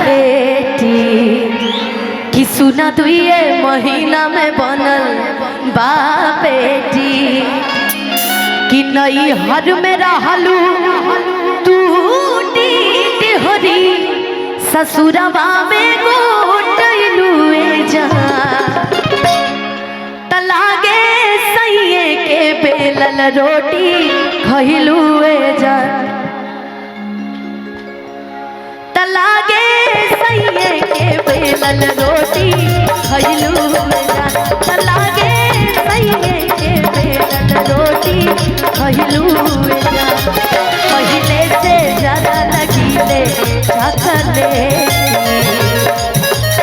बेटी कि सुना तू ये महीना में बनल बा बेटी कि नई हर में रहलू तू टिहरी ससुरवा में गोटलू जा तलागे सैये के बेलल रोटी खइलू जा तलागे सैये के बेलल रोटी खइलू जा तलागे सैये के बेलल रोटी खइलू जा पहले से ज्यादा लगीले चखले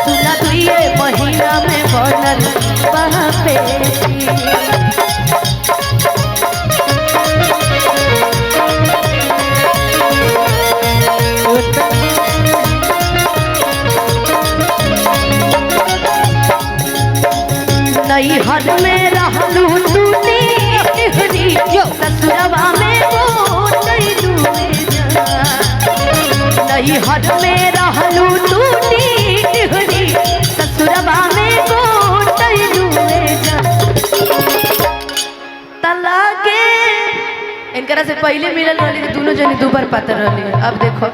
सुना तू ये महीना में बनल बा बेटी नई हर में रहलू तू टिहरी ससुरवा में गोटलू नई हर में रहलू तू टिहरी ससुरवा में गोटलू तलागे इनकरा से पहले मिलल रहली तो दोनों जनी दो बार पातर रहली। अब देखो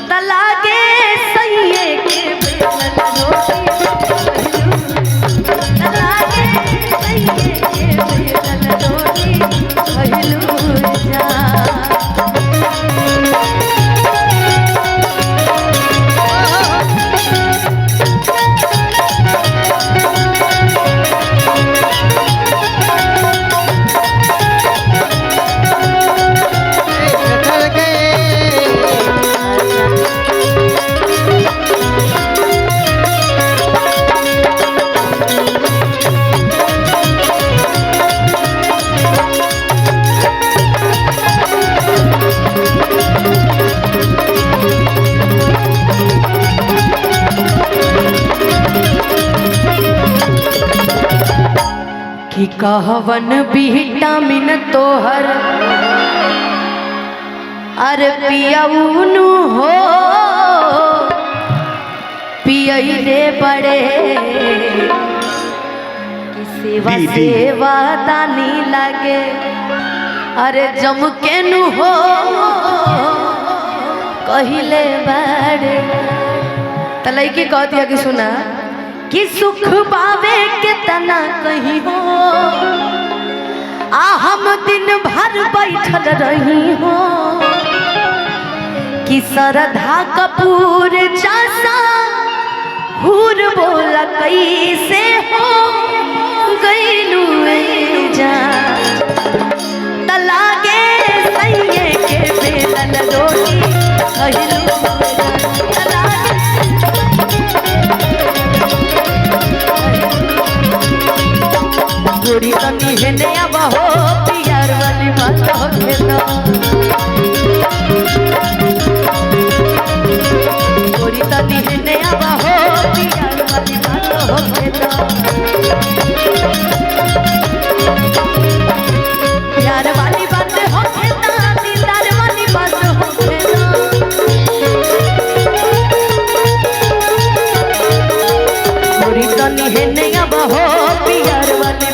तलागे सैये के बेलल रोटी कि कहवन विटामिन तोहर अरे पियउनु हो पियले बड़े कि सेवा सेवा दानी लागे अरे जमकेनु हो कहिले बड़े तलई की कहती है कि सुना कि सुख पावे के तना कहीं हो आ हम दिन भर बैठल रही हो कि सरधा कपूर जैसा हुर बोला कैसे हो गईलू जा तलागे सैये के बेलल रोटी खइलू गोरी तनी हेने अब हो पियर वाली बात हो खेलो गोरी तनी हेने अब हो पियर वाली बात हो खेलो प्यार वाली बात हो खेलो दिलदार वाली बात हो खेलो गोरी तनी हेने अब हो पियर वाली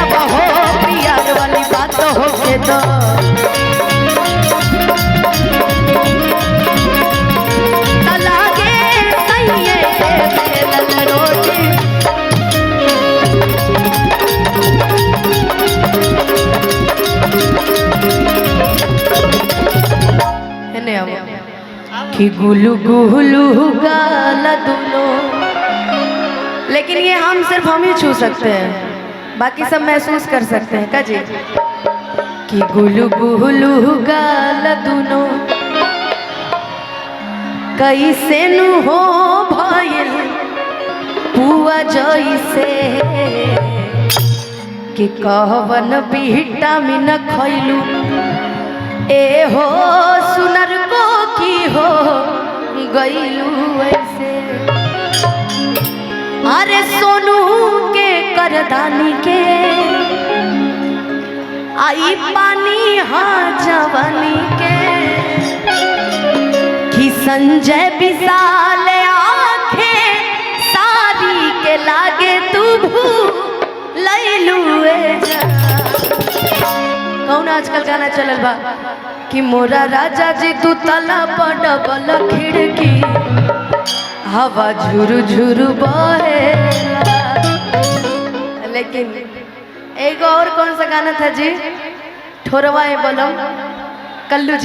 हो पियार वाली बात हो खेदा तलागे सैये के बेलल रोटी कि गुलू गुलू गाला दुनो लेकिन ये हम सिर्फ हम ही छू सकते हैं बाकी सब महसूस कर सकते हैं का जी कि गुलू गुलू गाला दुनो कैसे नु हो भइल पुआ जैसे कि कहवन विटामिन खइलू ए हो सुनर को की हो गईलू ऐसे अरे सोनू के करदानी के आई पानी हाँ जवानी के कि संजय विशाल आंखें सारी के लागे तू लैलुए जा। कौन आजकल गाना चलल बा कि मोरा राजा जी तू तला पर डबल खिड़की हवा झुरु झुरु बहे। लेकिन एक और कौन सा गाना था जी, ठोरवा है बलम कल्लू जी।